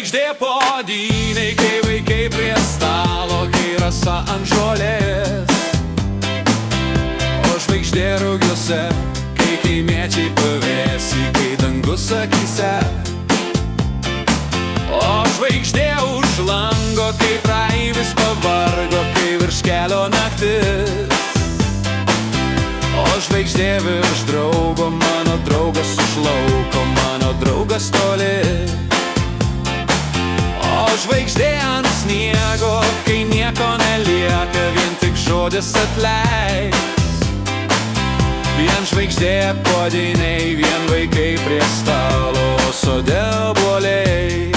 žvaigždė puodynėj, kai vaikai prie stalo, kai rasa ant žolės. O žvaigždė rugiuose, kai kaimiečiai pavėsy, kai dangus akyse. O žvaigždė už lango, kai praeivis pavargo, kai virš kelio naktis. O žvaigždė virš draugo, mano draugas už lauko, mano draugas toli. O žvaigždė ant sniego, kai nieko nelieka, vien tik žodis atleis. Vien žvaigždė puodynėj, vien vaikai prie stalo, o sode obuoliai.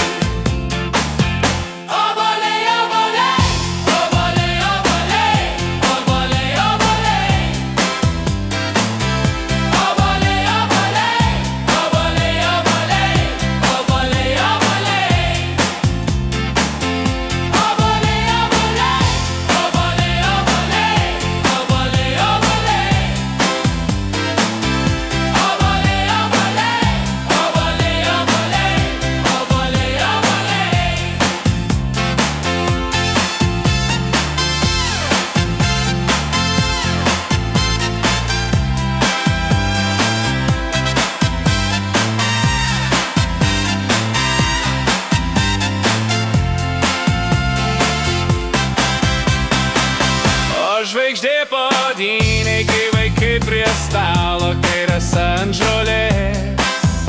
Žvaigždė puodynėj, kai vaikai prie stalo, kai rasa ant žolės.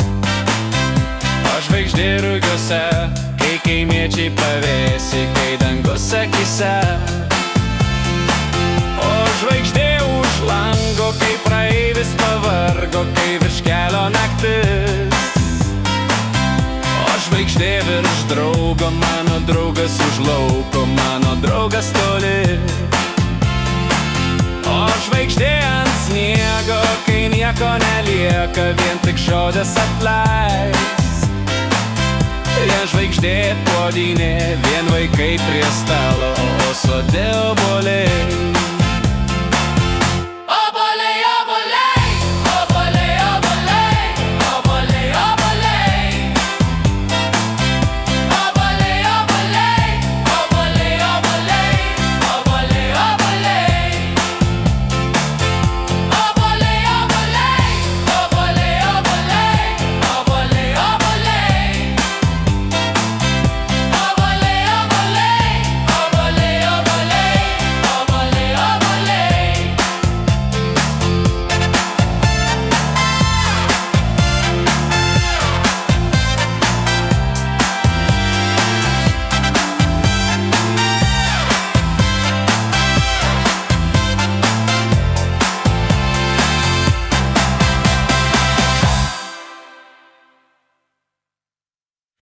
O žvaigždė rugiuose, kai kaimiečiai pavėsy, kai dangus akyse. O žvaigždė už lango, kai praeivis pavargo, kai virš kelio naktis. O žvaigždė virš draugo, mano draugas už lauko, mano draugas toli. O žvaigždė ant sniego, kai nieko nelieka, vien tik žodis atleis. Vien žvaigždė puodynė, vien vaikai prie stalo, o sode obuoliai.